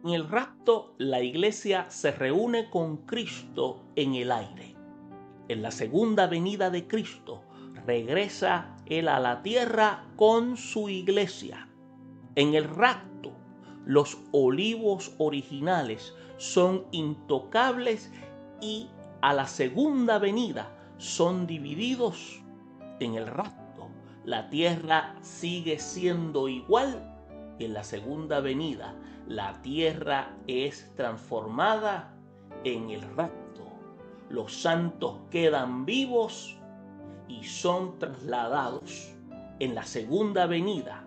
En el rapto, la iglesia se reúne con Cristo en el aire. En la segunda venida de Cristo, regresa Él a la tierra con su iglesia. En el rapto, los olivos originales son intocables y a la segunda venida son divididos. En el rapto, la tierra sigue siendo igual y en la segunda venida, la tierra es transformada. En el rapto, los santos quedan vivos y son trasladados. En la segunda venida,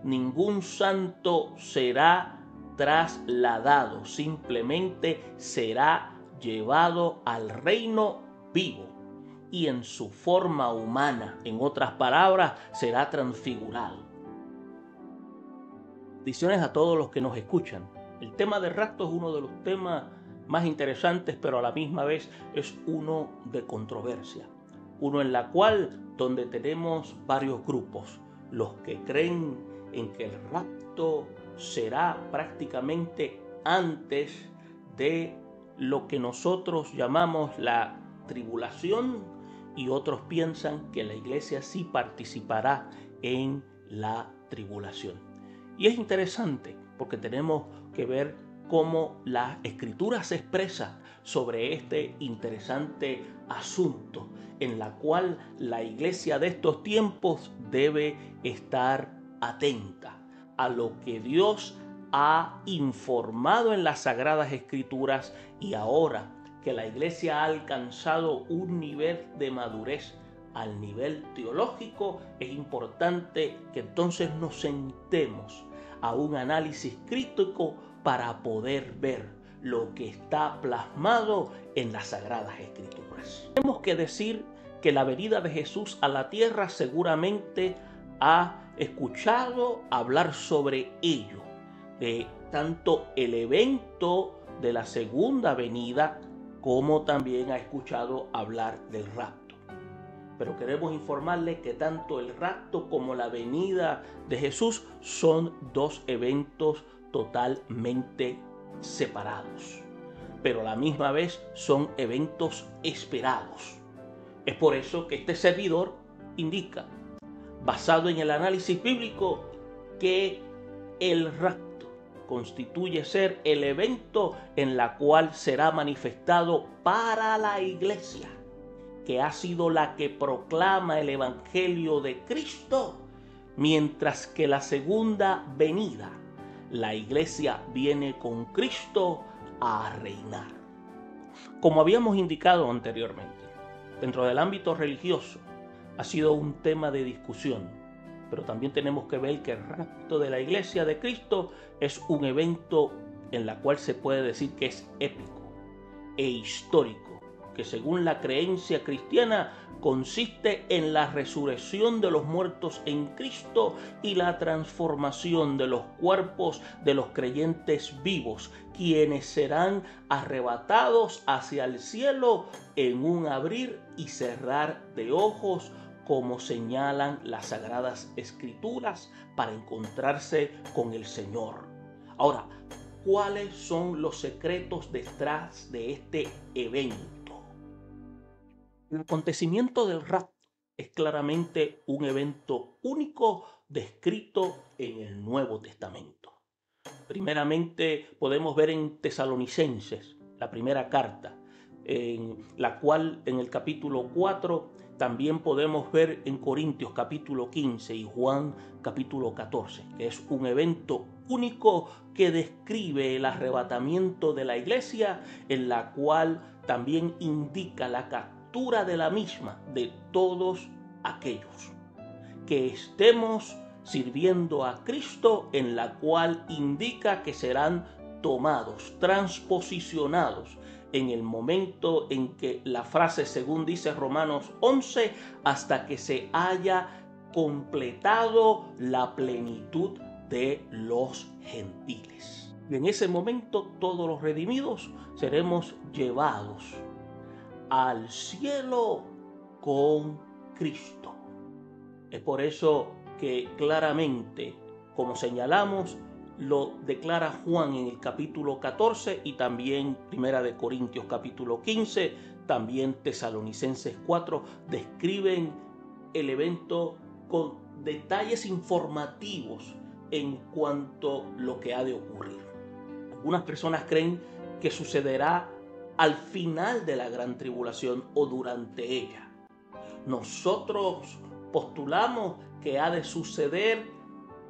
ningún santo será trasladado, simplemente será llevado al reino vivo y en su forma humana, en otras palabras, será transfigurado. Bendiciones a todos los que nos escuchan. El tema del rapto es uno de los temas más interesantes, pero a la misma vez es uno de controversia. Uno en la cual donde tenemos varios grupos. Los que creen en que el rapto será prácticamente antes de lo que nosotros llamamos la tribulación, y otros piensan que la iglesia sí participará en la tribulación. Y es interesante porque tenemos que ver cómo la Escritura se expresa sobre este interesante asunto en la cual la iglesia de estos tiempos debe estar atenta a lo que Dios ha informado en las Sagradas Escrituras, y ahora que la iglesia ha alcanzado un nivel de madurez al nivel teológico, es importante que entonces nos sentemos a un análisis crítico para poder ver lo que está plasmado en las Sagradas Escrituras. Tenemos que decir que la venida de Jesús a la tierra seguramente ha escuchado hablar sobre ello, de tanto el evento de la segunda venida como también ha escuchado hablar del rapto. Pero queremos informarles que tanto el rapto como la venida de Jesús son dos eventos totalmente separados, pero a la misma vez son eventos esperados. Es por eso que este servidor indica, basado en el análisis bíblico, que el rapto constituye ser el evento en la cual será manifestado para la iglesia, que ha sido la que proclama el evangelio de Cristo, mientras que la segunda venida, la iglesia viene con Cristo a reinar. Como habíamos indicado anteriormente, dentro del ámbito religioso ha sido un tema de discusión, pero también tenemos que ver que el rapto de la iglesia de Cristo es un evento en la cual se puede decir que es épico e histórico, que según la creencia cristiana consiste en la resurrección de los muertos en Cristo y la transformación de los cuerpos de los creyentes vivos, quienes serán arrebatados hacia el cielo en un abrir y cerrar de ojos, como señalan las Sagradas Escrituras, para encontrarse con el Señor. Ahora, ¿cuáles son los secretos detrás de este evento? El acontecimiento del rapto es claramente un evento único descrito en el Nuevo Testamento. Primeramente podemos ver en Tesalonicenses, la primera carta, en la cual en el capítulo 4, también podemos ver en Corintios capítulo 15 y Juan capítulo 14, que es un evento único que describe el arrebatamiento de la iglesia, en la cual también indica la captura de la misma de todos aquellos que estemos sirviendo a Cristo, en la cual indica que serán tomados, transposicionados en el momento en que la frase, según dice Romanos 11, hasta que se haya completado la plenitud de los gentiles. Y en ese momento todos los redimidos seremos llevados al cielo con Cristo. Es por eso que claramente, como señalamos, lo declara Juan en el capítulo 14 y también Primera de Corintios capítulo 15, también Tesalonicenses 4, describen el evento con detalles informativos en cuanto a lo que ha de ocurrir. Algunas personas creen que sucederá al final de la gran tribulación o durante ella. Nosotros postulamos que ha de suceder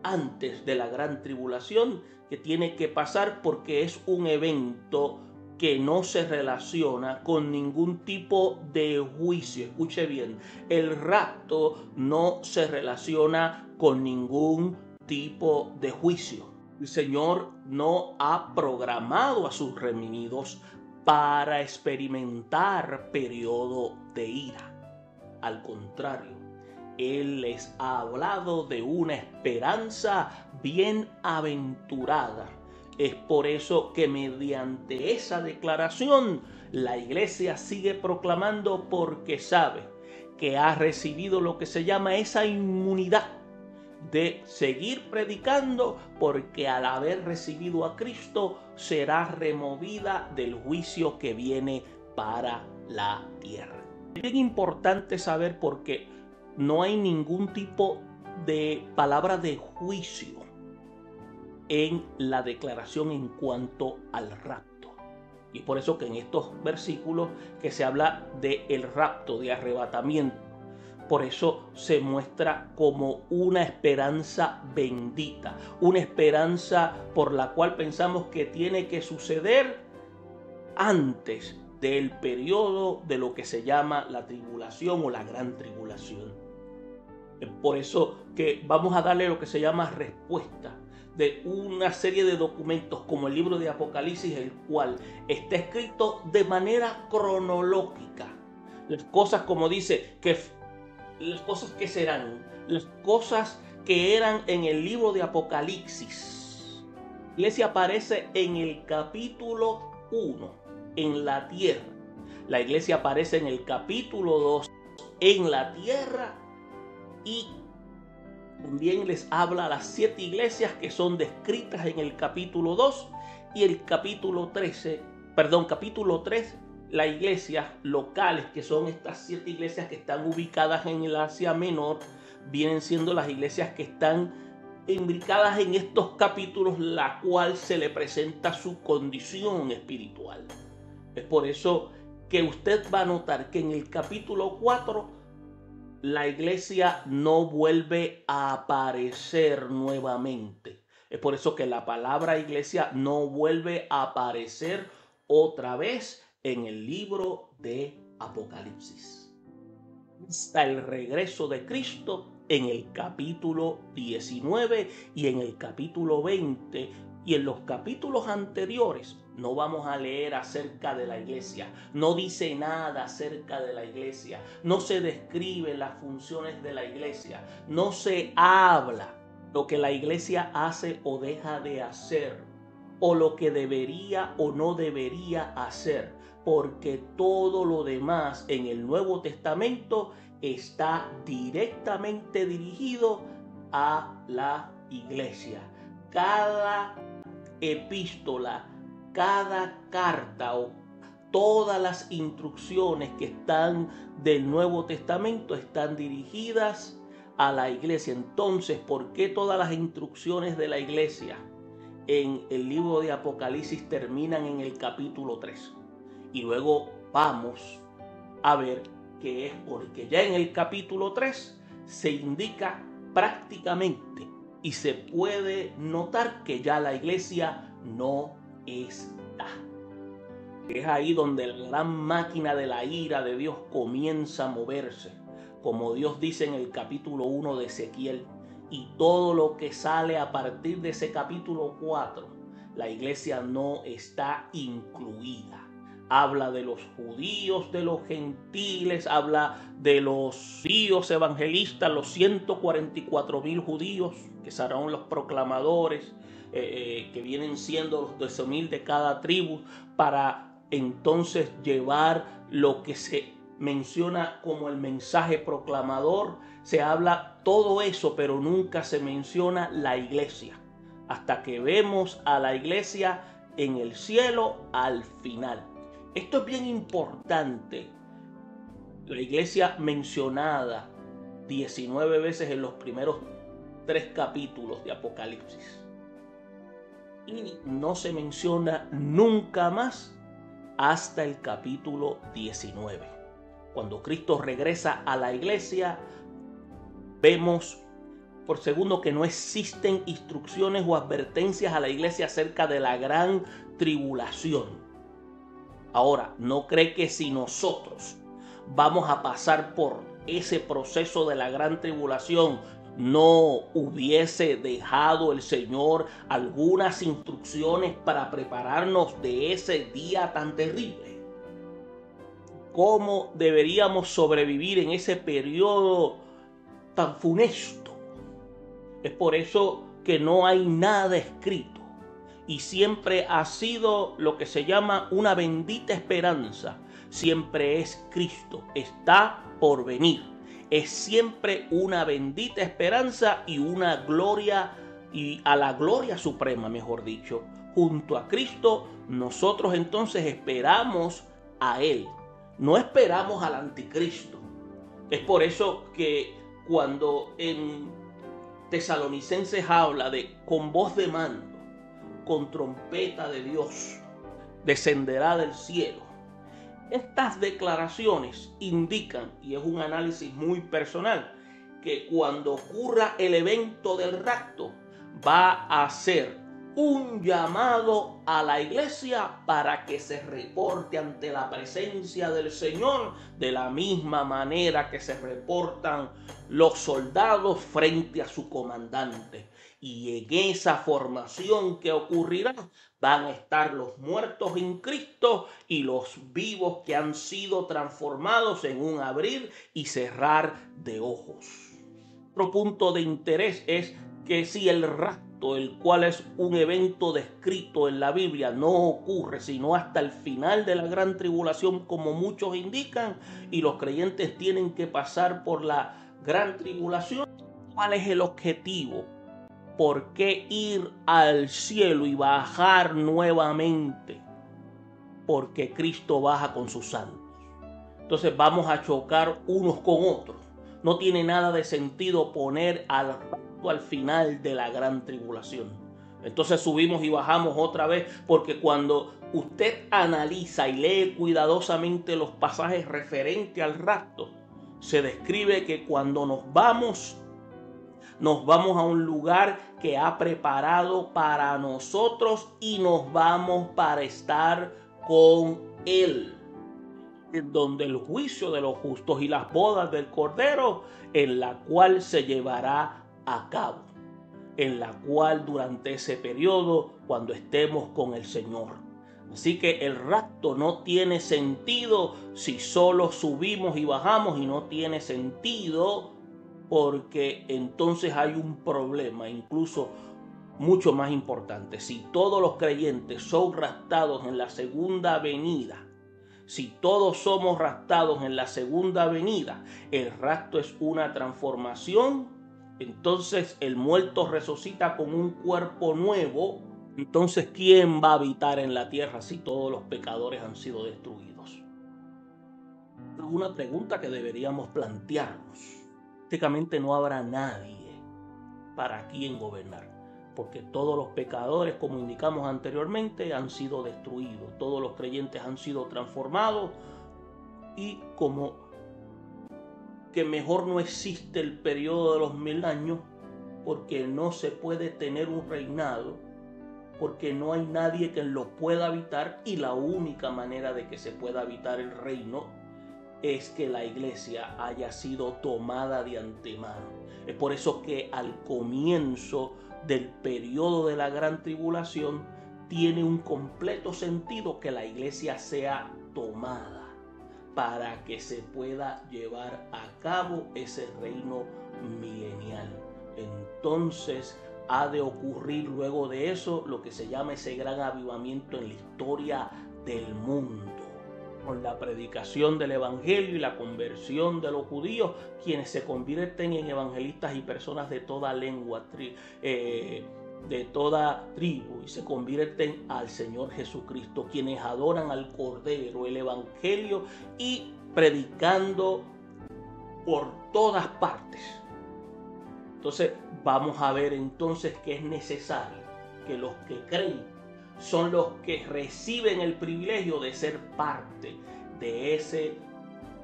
antes de la gran tribulación, que tiene que pasar porque es un evento que no se relaciona con ningún tipo de juicio. Escuche bien, el rapto no se relaciona con ningún tipo de juicio. El Señor no ha programado a sus redimidos para experimentar periodo de ira. Al contrario, Él les ha hablado de una esperanza bienaventurada. Es por eso que mediante esa declaración la iglesia sigue proclamando, porque sabe que ha recibido lo que se llama esa inmunidad de seguir predicando, porque al haber recibido a Cristo será removida del juicio que viene para la tierra. Es bien importante saber, porque no hay ningún tipo de palabra de juicio en la declaración en cuanto al rapto. Y por eso que en estos versículos que se habla de el rapto, de arrebatamiento, por eso se muestra como una esperanza bendita, una esperanza por la cual pensamos que tiene que suceder antes del periodo de lo que se llama la tribulación o la gran tribulación. Por eso que vamos a darle lo que se llama respuesta de una serie de documentos como el libro de Apocalipsis, el cual está escrito de manera cronológica. Las cosas, como dice, que las cosas que serán, las cosas que eran en el libro de Apocalipsis. La iglesia aparece en el capítulo 1, en la tierra. La iglesia aparece en el capítulo 2, en la tierra. Y también les habla a las 7 iglesias que son descritas en el capítulo 2 y el capítulo 3, las iglesias locales, que son estas 7 iglesias que están ubicadas en el Asia Menor, vienen siendo las iglesias que están imbricadas en estos capítulos, la cual se le presenta su condición espiritual. Es por eso que usted va a notar que en el capítulo 4 la iglesia no vuelve a aparecer nuevamente. Es por eso que la palabra iglesia no vuelve a aparecer otra vez en el libro de Apocalipsis. Hasta el regreso de Cristo en el capítulo 19 y en el capítulo 20 y en los capítulos anteriores. No vamos a leer acerca de la iglesia, no dice nada acerca de la iglesia, no se describen las funciones de la iglesia, no se habla lo que la iglesia hace o deja de hacer, o lo que debería o no debería hacer, porque todo lo demás en el Nuevo Testamento está directamente dirigido a la iglesia. Cada epístola, cada carta o todas las instrucciones que están del Nuevo Testamento están dirigidas a la iglesia. Entonces, ¿por qué todas las instrucciones de la iglesia en el libro de Apocalipsis terminan en el capítulo 3? Y luego vamos a ver que es porque ya en el capítulo 3 se indica prácticamente y se puede notar que ya la iglesia no está. Es ahí donde la gran máquina de la ira de Dios comienza a moverse, como Dios dice en el capítulo 1 de Ezequiel, y todo lo que sale a partir de ese capítulo 4, la iglesia no está incluida. Habla de los judíos, de los gentiles, habla de los judíos evangelistas, los 144,000 judíos que serán los proclamadores, que vienen siendo los 12,000 de cada tribu, para entonces llevar lo que se menciona como el mensaje proclamador. Se habla todo eso, pero nunca se menciona la iglesia. hasta que vemos a la iglesia en el cielo al final. Esto es bien importante. La iglesia mencionada 19 veces en los primeros 3 capítulos de Apocalipsis. Y no se menciona nunca más hasta el capítulo 19. Cuando Cristo regresa a la iglesia, vemos por segundo que no existen instrucciones o advertencias a la iglesia acerca de la gran tribulación. Ahora, ¿no cree que si nosotros vamos a pasar por ese proceso de la gran tribulación, no hubiese dejado el Señor algunas instrucciones para prepararnos de ese día tan terrible? ¿Cómo deberíamos sobrevivir en ese periodo tan funesto? Es por eso que no hay nada escrito y siempre ha sido lo que se llama una bendita esperanza. Siempre es Cristo, está por venir. Es siempre una bendita esperanza y una gloria, y a la gloria suprema, mejor dicho. Junto a Cristo, nosotros entonces esperamos a Él. No esperamos al anticristo. Es por eso que cuando en Tesalonicenses habla de con voz de mando, con trompeta de Dios, descenderá del cielo. Estas declaraciones indican, y es un análisis muy personal, que cuando ocurra el evento del rapto va a ser un llamado a la iglesia para que se reporte ante la presencia del Señor de la misma manera que se reportan los soldados frente a su comandante. Y en esa formación que ocurrirá van a estar los muertos en Cristo y los vivos que han sido transformados en un abrir y cerrar de ojos. Otro punto de interés es que si el rapto, el cual es un evento descrito en la Biblia, no ocurre sino hasta el final de la gran tribulación, como muchos indican, y los creyentes tienen que pasar por la gran tribulación, ¿cuál es el objetivo? ¿Por qué ir al cielo y bajar nuevamente? Porque Cristo baja con sus santos. Entonces vamos a chocar unos con otros. No tiene nada de sentido poner al final de la gran tribulación. Entonces subimos y bajamos otra vez, porque cuando usted analiza y lee cuidadosamente los pasajes referentes al rapto, se describe que cuando nos vamos a un lugar que ha preparado para nosotros y nos vamos para estar con Él, donde el juicio de los justos y las bodas del Cordero, en la cual se llevará a cabo, en la cual durante ese periodo, cuando estemos con el Señor. Así que el rapto no tiene sentido si solo subimos y bajamos, y no tiene sentido porque entonces hay un problema, incluso mucho más importante. Si todos los creyentes son raptados en la segunda venida, si todos somos raptados en la segunda venida, el rapto es una transformación. Entonces el muerto resucita con un cuerpo nuevo. Entonces, ¿quién va a habitar en la tierra si todos los pecadores han sido destruidos? Es una pregunta que deberíamos plantearnos. Prácticamente no habrá nadie para quien gobernar, porque todos los pecadores, como indicamos anteriormente, han sido destruidos. Todos los creyentes han sido transformados, y como que mejor no existe el periodo de los 1000 años, porque no se puede tener un reinado, porque no hay nadie que lo pueda habitar, y la única manera de que se pueda habitar el reino es que la iglesia haya sido tomada de antemano. Es por eso que al comienzo del periodo de la gran tribulación tiene un completo sentido que la iglesia sea tomada, para que se pueda llevar a cabo ese reino milenial. Entonces ha de ocurrir luego de eso lo que se llama ese gran avivamiento en la historia del mundo, con la predicación del evangelio y la conversión de los judíos, quienes se convierten en evangelistas y personas de toda lengua, de toda tribu y se convierten al Señor Jesucristo, quienes adoran al Cordero, el Evangelio y predicando por todas partes. Entonces vamos a ver entonces que es necesario que los que creen son los que reciben el privilegio de ser parte de ese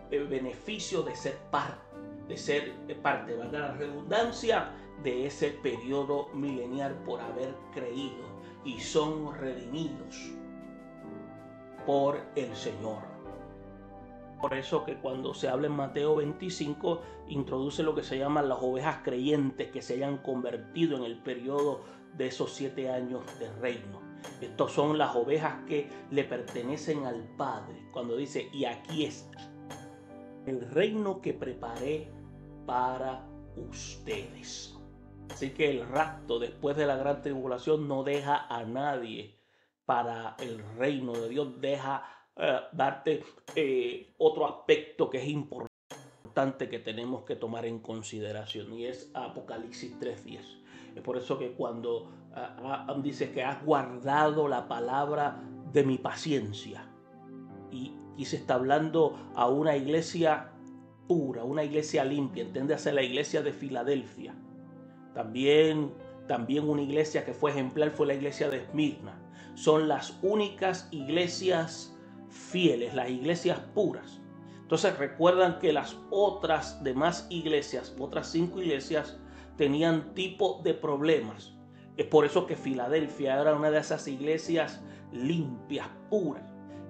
beneficio, de ser parte, valga la redundancia, de ese periodo milenial por haber creído y son redimidos por el Señor. Por eso que cuando se habla en Mateo 25 introduce lo que se llaman las ovejas creyentes que se hayan convertido en el periodo de esos 7 años de reino. Estos son las ovejas que le pertenecen al Padre. Cuando dice, y aquí está el reino que preparé para ustedes. Así que el rapto después de la gran tribulación no deja a nadie para el reino de Dios. Deja darte otro aspecto que es importante que tenemos que tomar en consideración, y es Apocalipsis 3:10. Es por eso que cuando dice que has guardado la palabra de mi paciencia, y se está hablando a una iglesia pura, una iglesia limpia, entiéndase la iglesia de Filadelfia. También una iglesia que fue ejemplar fue la iglesia de Esmirna. Son las únicas iglesias fieles, las iglesias puras. Entonces recuerdan que las otras demás iglesias, otras 5 iglesias, tenían tipo de problemas. Es por eso que Filadelfia era una de esas iglesias limpias, puras.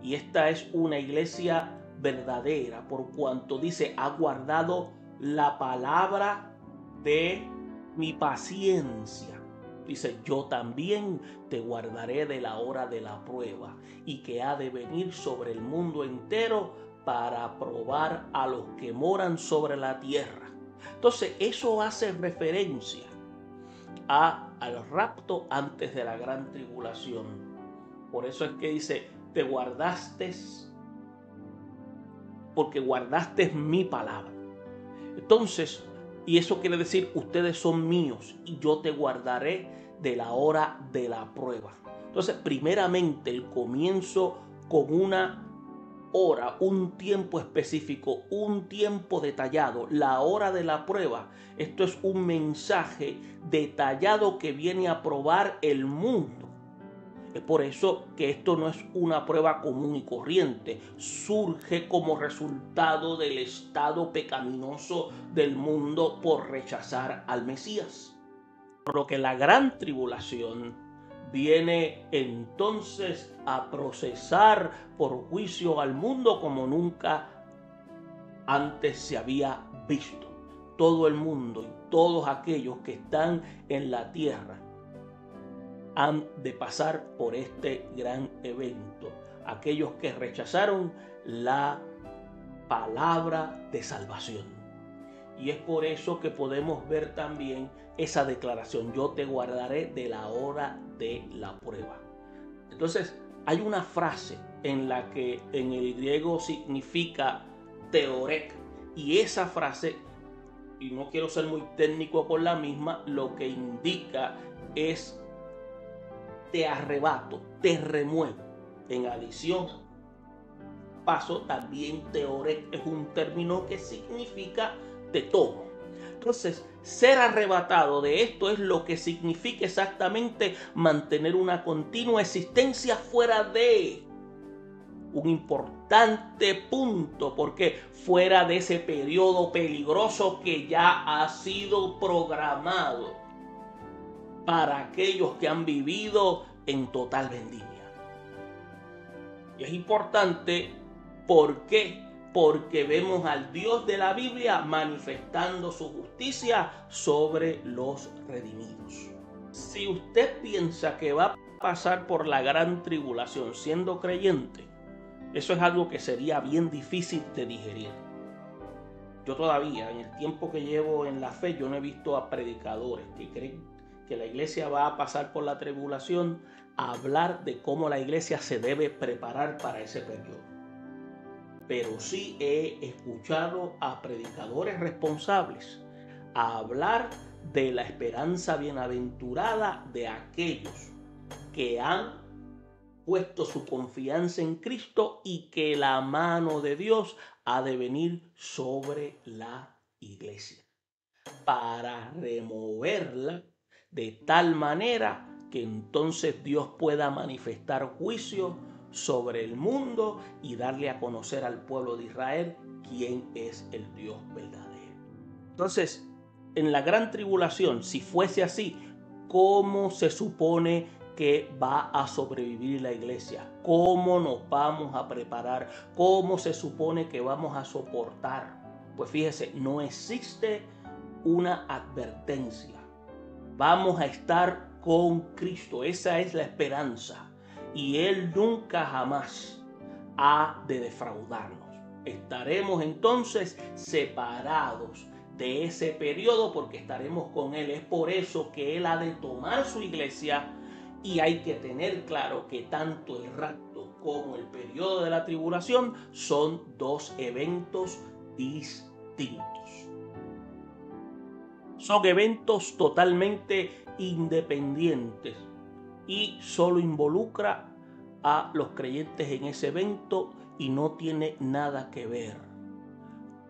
Y esta es una iglesia verdadera, por cuanto dice, ha guardado la palabra de mi paciencia. Dice, yo también te guardaré de la hora de la prueba y que ha de venir sobre el mundo entero para probar a los que moran sobre la tierra. Entonces eso hace referencia al rapto antes de la gran tribulación. Por eso es que dice, te guardaste porque guardaste mi palabra. Entonces, y eso quiere decir, ustedes son míos y yo te guardaré de la hora de la prueba. Entonces, primeramente, el comienzo con una hora, un tiempo específico, un tiempo detallado, la hora de la prueba. Esto es un mensaje detallado que viene a probar el mundo. Es por eso que esto no es una prueba común y corriente. Surge como resultado del estado pecaminoso del mundo por rechazar al Mesías. Por lo que la gran tribulación viene entonces a procesar por juicio al mundo como nunca antes se había visto. Todo el mundo y todos aquellos que están en la tierra han de pasar por este gran evento. Aquellos que rechazaron la palabra de salvación. Y es por eso que podemos ver también esa declaración, yo te guardaré de la hora de la prueba. Entonces, hay una frase en la que en el griego significa teorek, y esa frase, y no quiero ser muy técnico con la misma, lo que indica es te arrebato, te remuevo. En adición, paso, también teorek es un término que significa te tomo. Entonces, ser arrebatado de esto es lo que significa exactamente mantener una continua existencia fuera de un importante punto, porque fuera de ese periodo peligroso que ya ha sido programado para aquellos que han vivido en total vendimia. Y es importante, ¿por qué? Porque vemos al Dios de la Biblia manifestando su justicia sobre los redimidos. Si usted piensa que va a pasar por la gran tribulación siendo creyente, eso es algo que sería bien difícil de digerir. Yo todavía, en el tiempo que llevo en la fe, yo no he visto a predicadores que creen que la iglesia va a pasar por la tribulación a hablar de cómo la iglesia se debe preparar para ese periodo. Pero sí he escuchado a predicadores responsables a hablar de la esperanza bienaventurada de aquellos que han puesto su confianza en Cristo y que la mano de Dios ha de venir sobre la iglesia para removerla de tal manera que entonces Dios pueda manifestar juicio sobre el mundo y darle a conocer al pueblo de Israel quién es el Dios verdadero. Entonces, en la gran tribulación, si fuese así, ¿cómo se supone que va a sobrevivir la iglesia? ¿Cómo nos vamos a preparar? ¿Cómo se supone que vamos a soportar? Pues fíjese, no existe una advertencia. Vamos a estar con Cristo. Esa es la esperanza. Y Él nunca jamás ha de defraudarnos. Estaremos entonces separados de ese periodo porque estaremos con Él. Es por eso que Él ha de tomar su iglesia y hay que tener claro que tanto el rapto como el periodo de la tribulación son dos eventos distintos. Son eventos totalmente independientes y solo involucra a los creyentes en ese evento y no tiene nada que ver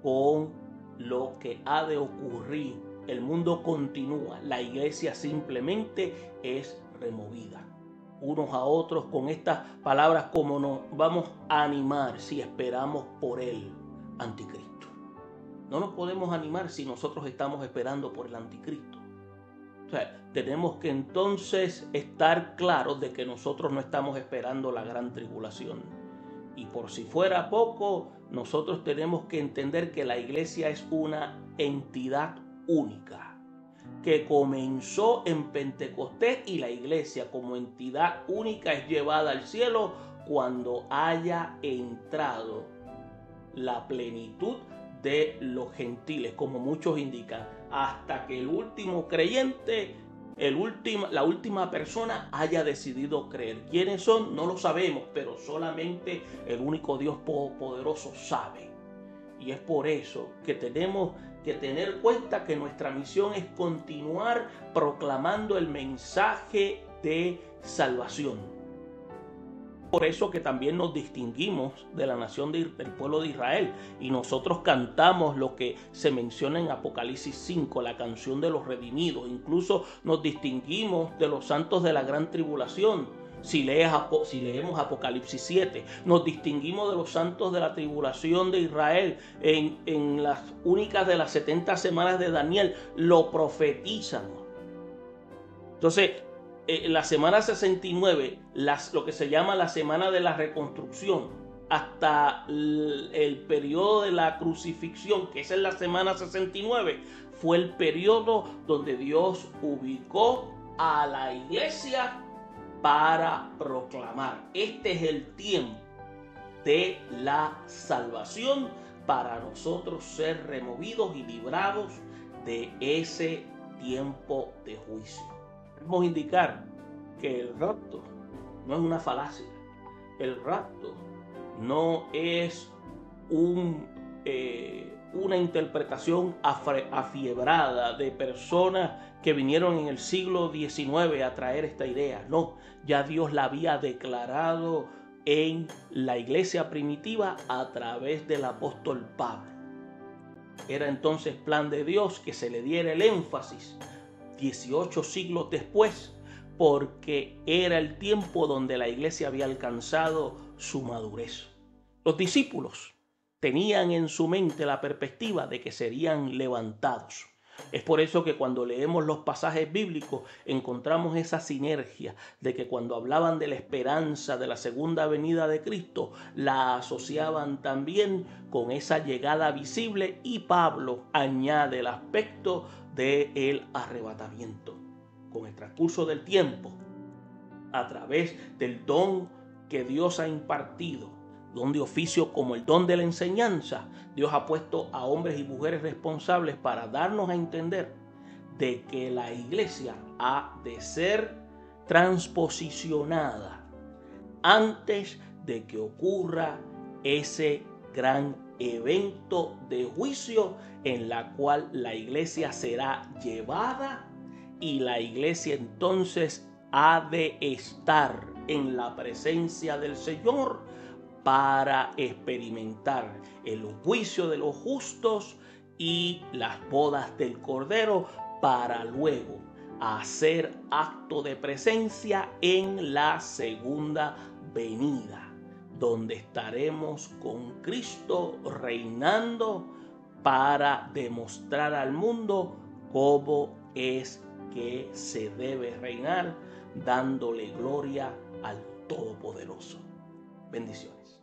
con lo que ha de ocurrir. El mundo continúa, la iglesia simplemente es removida. Unos a otros con estas palabras, como nos vamos a animar si esperamos por el anticristo. No nos podemos animar si nosotros estamos esperando por el anticristo. O sea, tenemos que entonces estar claros de que nosotros no estamos esperando la gran tribulación. Y por si fuera poco, nosotros tenemos que entender que la iglesia es una entidad única, que comenzó en Pentecostés y la iglesia como entidad única es llevada al cielo cuando haya entrado la plenitud de los gentiles, como muchos indican, hasta que el último creyente, la última persona haya decidido creer. ¿Quiénes son? No lo sabemos, pero solamente el único Dios poderoso sabe. Y es por eso que tenemos que tener cuenta que nuestra misión es continuar proclamando el mensaje de salvación. Por eso que también nos distinguimos de la nación del pueblo de Israel y nosotros cantamos lo que se menciona en Apocalipsis 5, la canción de los redimidos. Incluso nos distinguimos de los santos de la gran tribulación. Si leemos Apocalipsis 7, nos distinguimos de los santos de la tribulación de Israel en las únicas de las 70 semanas de Daniel, lo profetizan. Entonces, la semana 69, lo que se llama la semana de la reconstrucción, hasta el periodo de la crucifixión, que es en la semana 69, fue el periodo donde Dios ubicó a la iglesia para proclamar. Este es el tiempo de la salvación para nosotros ser removidos y librados de ese tiempo de juicio. Debemos indicar que el rapto no es una falacia. El rapto no es una interpretación afiebrada de personas que vinieron en el siglo XIX a traer esta idea. No, ya Dios la había declarado en la iglesia primitiva a través del apóstol Pablo. Era entonces plan de Dios que se le diera el énfasis 18 siglos después, porque era el tiempo donde la iglesia había alcanzado su madurez. Los discípulos tenían en su mente la perspectiva de que serían levantados. Es por eso que cuando leemos los pasajes bíblicos encontramos esa sinergia de que cuando hablaban de la esperanza de la segunda venida de Cristo, la asociaban también con esa llegada visible, y Pablo añade el aspecto del arrebatamiento. Con el transcurso del tiempo, a través del don que Dios ha impartido, don de oficio como el don de la enseñanza, Dios ha puesto a hombres y mujeres responsables para darnos a entender de que la iglesia ha de ser transposicionada antes de que ocurra ese gran evento de juicio en la cual la iglesia será llevada y la iglesia entonces ha de estar en la presencia del Señor para experimentar el juicio de los justos y las bodas del Cordero, para luego hacer acto de presencia en la segunda venida, donde estaremos con Cristo reinando para demostrar al mundo cómo es que se debe reinar, dándole gloria al Todopoderoso. Bendiciones.